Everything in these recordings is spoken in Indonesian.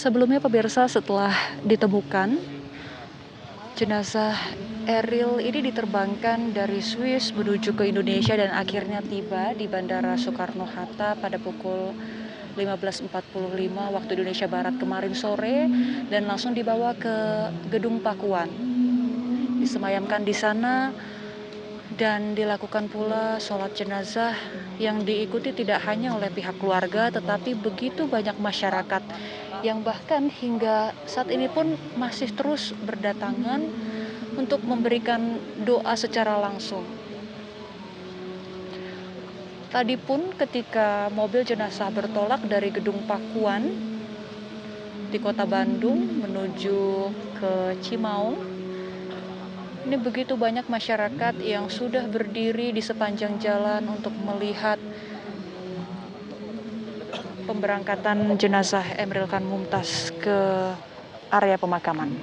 Sebelumnya pemirsa, setelah ditemukan, jenazah Eril ini diterbangkan dari Swiss menuju ke Indonesia dan akhirnya tiba di Bandara Soekarno-Hatta pada pukul 15.45 waktu Indonesia Barat kemarin sore dan langsung dibawa ke Gedung Pakuan. Disemayamkan di sana dan dilakukan pula sholat jenazah yang diikuti tidak hanya oleh pihak keluarga tetapi begitu banyak masyarakat yang bahkan hingga saat ini pun masih terus berdatangan untuk memberikan doa secara langsung. Tadi pun ketika mobil jenazah bertolak dari Gedung Pakuan di Kota Bandung menuju ke Cimaung, ini begitu banyak masyarakat yang sudah berdiri di sepanjang jalan untuk melihat pemberangkatan jenazah Emeril Khan Mumtaz ke area pemakaman.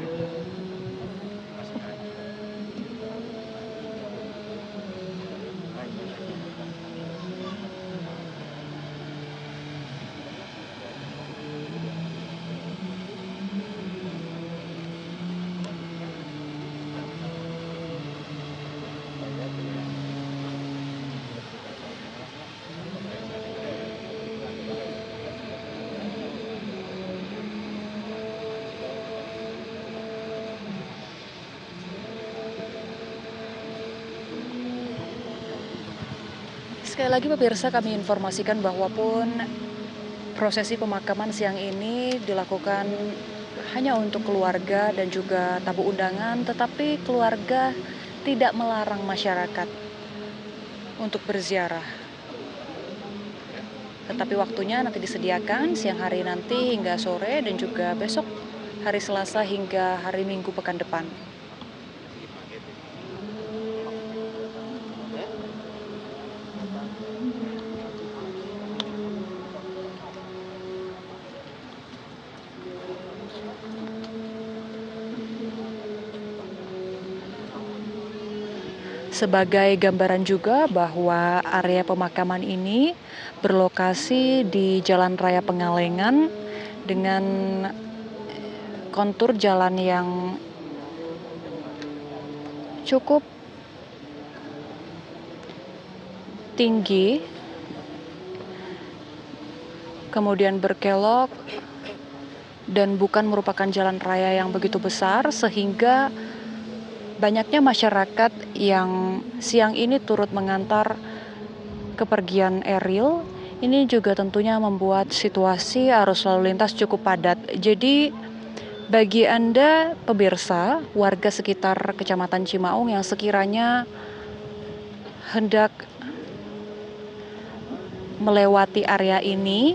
Sekali lagi pemirsa, kami informasikan bahwa pun prosesi pemakaman siang ini dilakukan hanya untuk keluarga dan juga tamu undangan, tetapi keluarga tidak melarang masyarakat untuk berziarah. Tetapi waktunya nanti disediakan siang hari nanti hingga sore dan juga besok hari Selasa hingga hari Minggu pekan depan. Sebagai gambaran juga bahwa area pemakaman ini berlokasi di Jalan Raya Pengalengan dengan kontur jalan yang cukup tinggi, kemudian berkelok dan bukan merupakan jalan raya yang begitu besar sehingga banyaknya masyarakat yang siang ini turut mengantar kepergian Eril. Ini juga tentunya membuat situasi arus lalu lintas cukup padat. Jadi bagi Anda pemirsa, warga sekitar Kecamatan Cimaung yang sekiranya hendak melewati area ini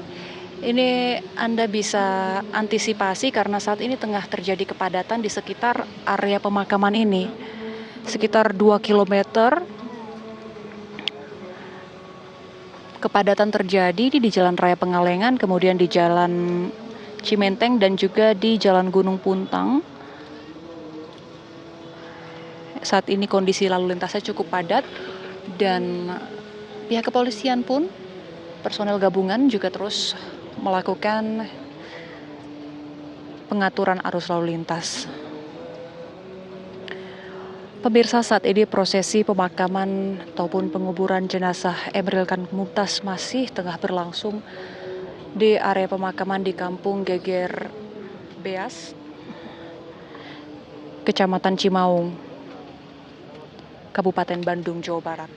Anda bisa antisipasi karena saat ini tengah terjadi kepadatan di sekitar area pemakaman ini. Sekitar 2 km kepadatan terjadi di Jalan Raya Pengalengan, kemudian di Jalan Cimenteng dan juga di Jalan Gunung Puntang. Saat ini kondisi lalu lintasnya cukup padat dan pihak kepolisian pun, personel gabungan juga terus melakukan pengaturan arus lalu lintas. Pemirsa, saat ini prosesi pemakaman ataupun penguburan jenazah Emeril Khan Mumtaz masih tengah berlangsung di area pemakaman di Kampung Geger Beas, Kecamatan Cimaung, Kabupaten Bandung, Jawa Barat.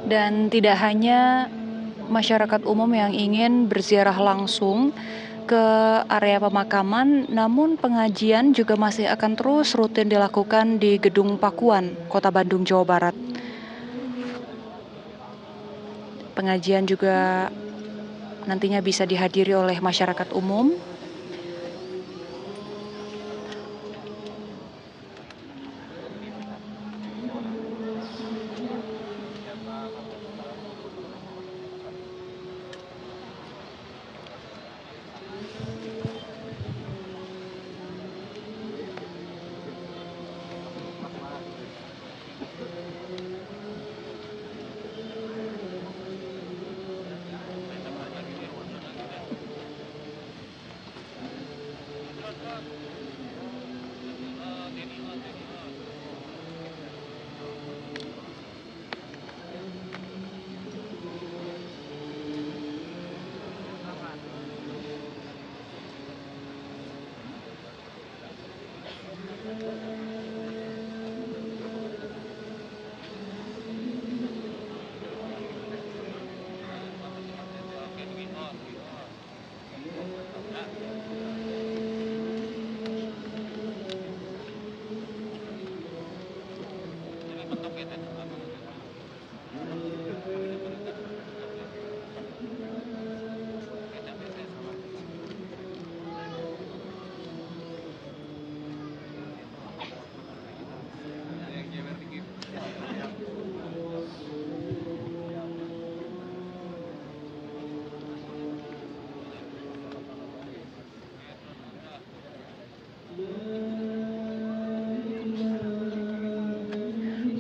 Dan tidak hanya masyarakat umum yang ingin berziarah langsung, ke area pemakaman, namun pengajian juga masih akan terus rutin dilakukan di Gedung Pakuan, Kota Bandung, Jawa Barat. Pengajian juga nantinya bisa dihadiri oleh masyarakat umum.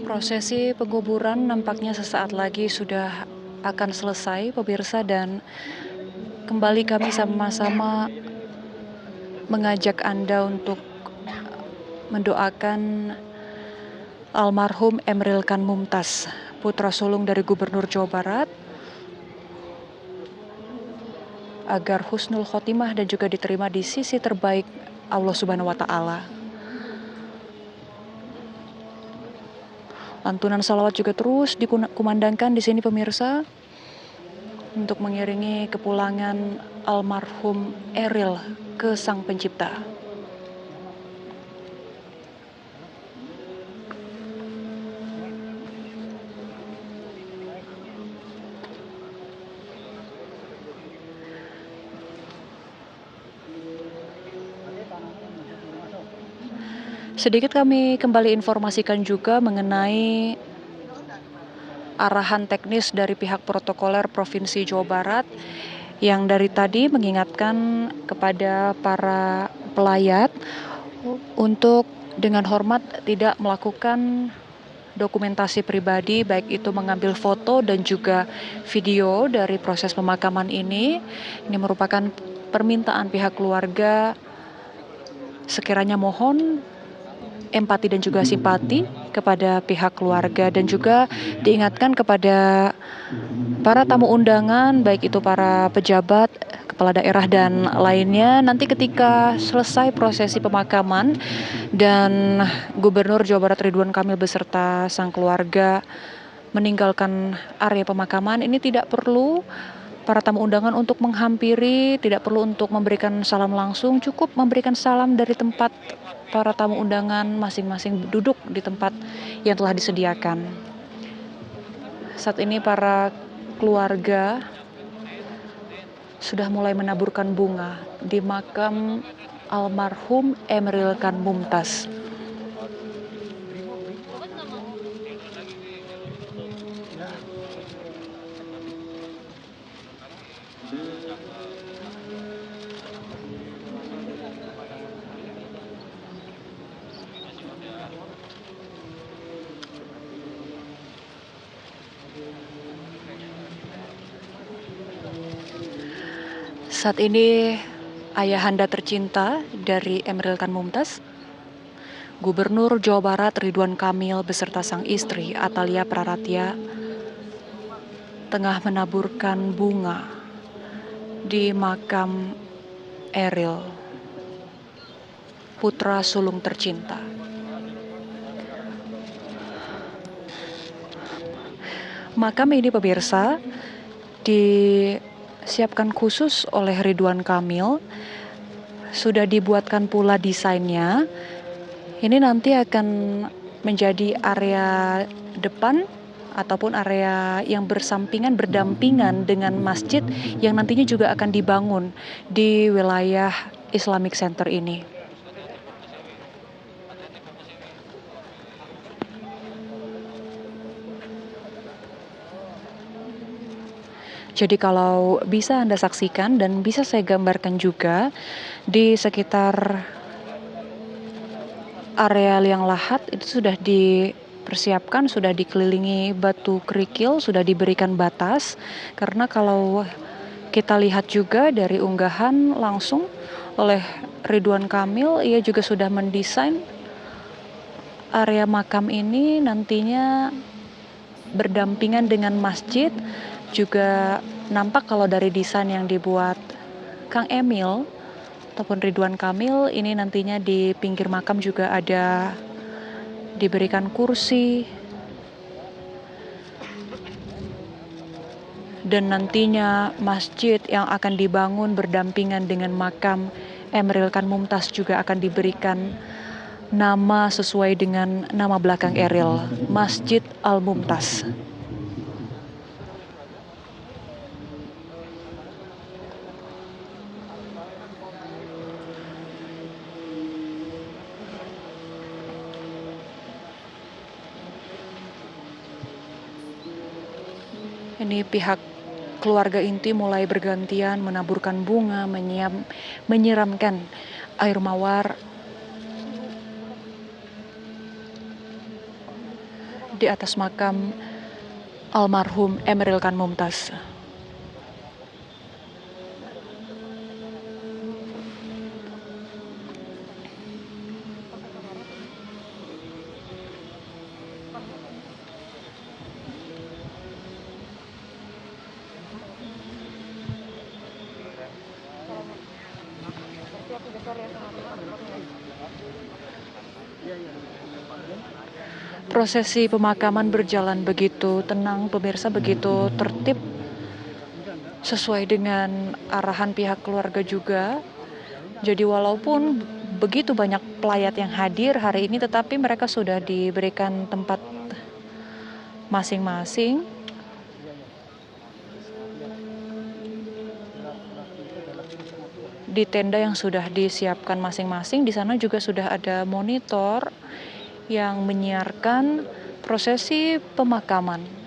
Prosesi penguburan nampaknya sesaat lagi sudah akan selesai, pemirsa, dan kembali kami sama-sama mengajak Anda untuk mendoakan almarhum Emeril Kan Mumtaz, putra sulung dari Gubernur Jawa Barat, agar husnul khotimah dan juga diterima di sisi terbaik Allah Subhanahu wa Ta'ala. Lantunan salawat juga terus dikumandangkan di sini, pemirsa, untuk mengiringi kepulangan almarhum Eril ke Sang Pencipta. Sedikit kami kembali informasikan juga mengenai arahan teknis dari pihak protokoler Provinsi Jawa Barat yang dari tadi mengingatkan kepada para pelayat untuk dengan hormat tidak melakukan dokumentasi pribadi, baik itu mengambil foto dan juga video dari proses pemakaman ini. Ini merupakan permintaan pihak keluarga, sekiranya mohon empati dan juga simpati kepada pihak keluarga, dan juga diingatkan kepada para tamu undangan, baik itu para pejabat, kepala daerah dan lainnya, nanti ketika selesai prosesi pemakaman dan Gubernur Jawa Barat Ridwan Kamil beserta sang keluarga meninggalkan area pemakaman, ini tidak perlu para tamu undangan untuk menghampiri, tidak perlu untuk memberikan salam langsung, cukup memberikan salam dari tempat para tamu undangan masing-masing duduk di tempat yang telah disediakan. Saat ini para keluarga sudah mulai menaburkan bunga di makam almarhum Emeril Kan Mumtaz. Saat ini ayahanda tercinta dari Emeril Kan Mumtaz, Gubernur Jawa Barat Ridwan Kamil beserta sang istri Atalia Praratya tengah menaburkan bunga di makam Eril, putra sulung tercinta. Makam ini, pemirsa, di disiapkan khusus oleh Ridwan Kamil. Sudah dibuatkan pula desainnya. Ini nanti akan menjadi area depan ataupun area yang berdampingan dengan masjid yang nantinya juga akan dibangun di wilayah Islamic Center ini. Jadi kalau bisa Anda saksikan dan bisa saya gambarkan juga di sekitar area liang lahat itu sudah dipersiapkan, sudah dikelilingi batu kerikil, sudah diberikan batas. Karena kalau kita lihat juga dari unggahan langsung oleh Ridwan Kamil, ia juga sudah mendesain area makam ini nantinya berdampingan dengan masjid. Juga nampak kalau dari desain yang dibuat Kang Emil ataupun Ridwan Kamil, ini nantinya di pinggir makam juga ada diberikan kursi, dan nantinya masjid yang akan dibangun berdampingan dengan makam Emeril Khan Mumtaz juga akan diberikan nama sesuai dengan nama belakang Eril, Masjid Al Mumtaz. Ini pihak keluarga inti mulai bergantian menaburkan bunga, menyiramkan air mawar di atas makam almarhum Emeril Khan Mumtaz. Prosesi pemakaman berjalan begitu tenang, pemirsa, begitu tertib, sesuai dengan arahan pihak keluarga juga. Jadi walaupun begitu banyak pelayat yang hadir hari ini, tetapi mereka sudah diberikan tempat masing-masing. Di tenda yang sudah disiapkan masing-masing, di sana juga sudah ada monitor yang menyiarkan prosesi pemakaman.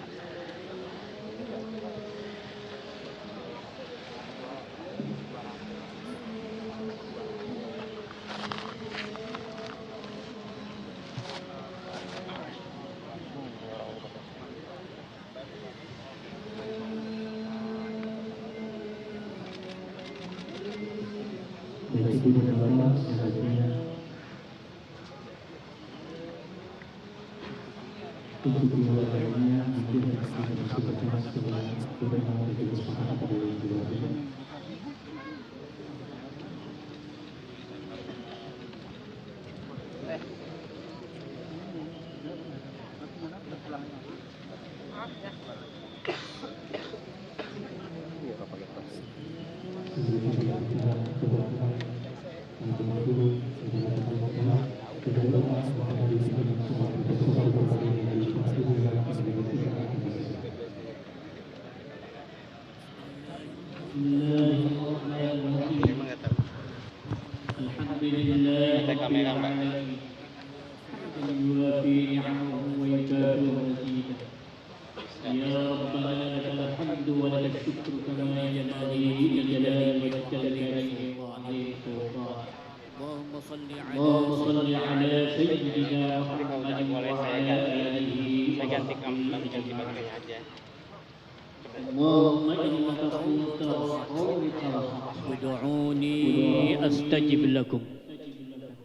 أستجب لكم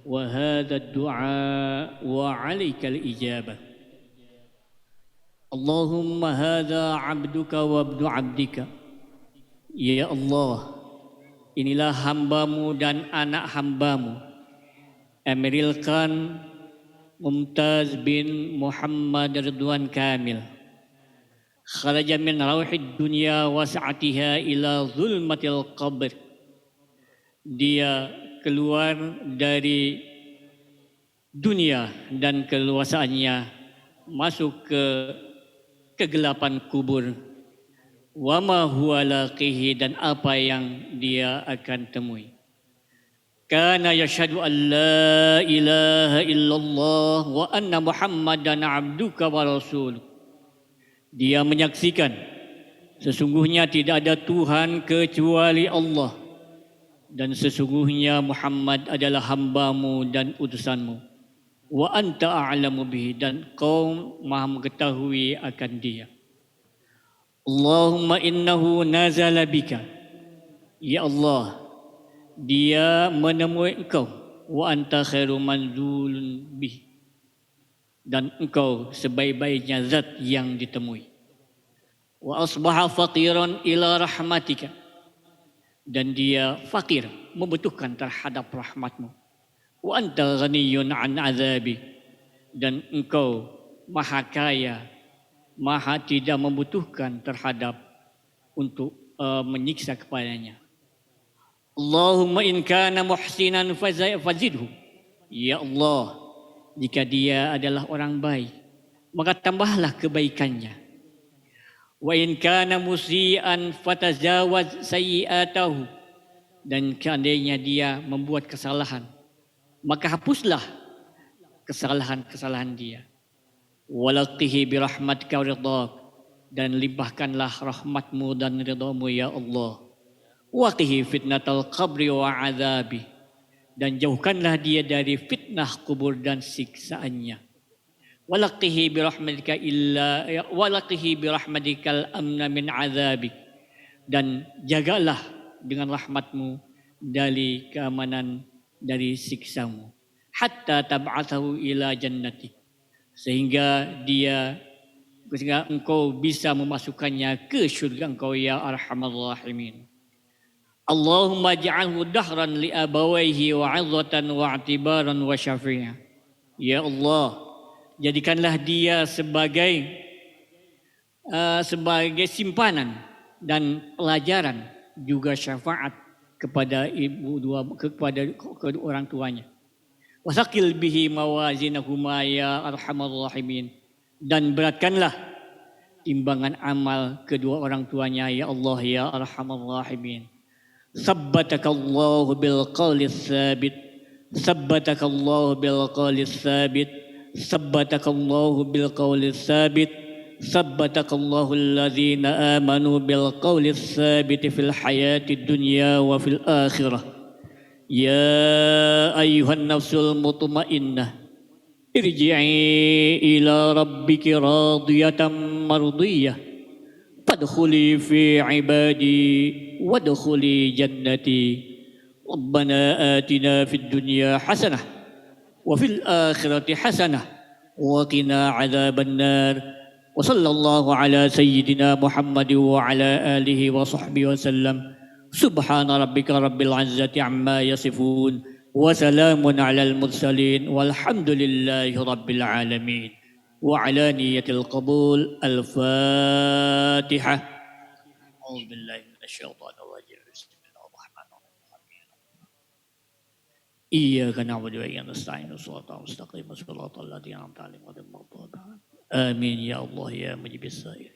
وهذا الدعاء وعليك الإجابة اللهم هذا عبدك وابن عبدك Ya Allah, inilah hambamu dan anak hambamu Emeril Khan Mumtaz bin Muhammad Ridwan Kamil. kharaja min rauhid dunya wa sa'atiha ila zulmatil qabr. Dia keluar dari dunia dan keluasaannya masuk ke kegelapan kubur. Wa ma huwa laqihi, dan apa yang dia akan temui. Kana yashhadu an la ilaha illallah wa anna Muhammadan abduka wa rasuluh. Dia menyaksikan sesungguhnya tidak ada Tuhan kecuali Allah, dan sesungguhnya Muhammad adalah hamba-Mu dan utusan-Mu. Wa anta a'lamu bihi, dan kau maha mengetahui akan dia. Allahumma innahu nazala bika. Ya Allah, dia menemui engkau. Wa anta khairu manzulun bihi, dan engkau sebaik-baiknya zat yang ditemui. Wa asbaha faqiran ila rahmatika, dan dia fakir, membutuhkan terhadap rahmatmu. Wa anta ghaniyun an azabi, dan engkau maha kaya, maha tidak membutuhkan terhadap untuk menyiksa kepadanya. Allahumma in kana muhsinan fazidhu. Ya Allah, jika dia adalah orang baik, maka tambahlah kebaikannya. Wa in kana musian fatazawaz sayyi'atahu, dan seandainya dia membuat kesalahan, maka hapuslah kesalahan-kesalahan dia. Walaqihi birahmatika ridhak, dan limpahkanlah rahmatmu dan ridhamu ya Allah. Waqihi fitnatal qabri wa azabi, dan jauhkanlah dia dari fitnah kubur dan siksaannya. Walaqihi birahmatikal amna min azabik, dan jagalah dengan rahmatmu dari keamanan dari siksamu. Hatta tab'athahu ila jannatik, sehingga engkau bisa memasukkannya ke syurga engkau ya arhamar rahimin. Allahumma ja'alhu dahran li abawaihi wa 'izatan wa i'tibaran wa syafi'a. Ya Allah, jadikanlah dia sebagai simpanan dan pelajaran, juga syafaat kepada kepada kedua orang tuanya. Wasaqil bihi mawazinahuma ya arhamar rahimin, dan beratkanlah timbangan amal kedua orang tuanya ya Allah ya arhamar rahimin. Sabbatakallahu bil qawlis sabit, sabbatakallahu bil qawlis sabit, sabbatakallahu bil qawlis sabit, sabbatakallahu alladhina amanu bil qawlis sabit fil hayati dunya wa fil akhirah. Ya ayyuhan nafsul mutmainnah, irji'i ila rabbiki radiyatan mardiyah, fadkhuli fi ibadi wadkhuli jannati. Rabbana atina fid dunya hasanah wa fil akhirati hasanah wa qina adzaban nar. Wa sallallahu ala sayyidina Muhammad wa ala alihi wa sahbihi wa sallam. Subhana rabbika rabbil izzati amma yasifun wa salamun alal mursalin walhamdulillahi rabbil alamin. Wa ala niyatil qabul. Al-Fatihah. A'udzu billahi minasyaitonir rajim. Bismillahirrahmanirrahim. Iyyaka na'budu wa iyyaka nasta'in. Shiratal mustaqim. Shiratal ladzina an'amta 'alaihim ghairil maghdubi 'alaihim. Amin ya Allah ya mujibis sa'il.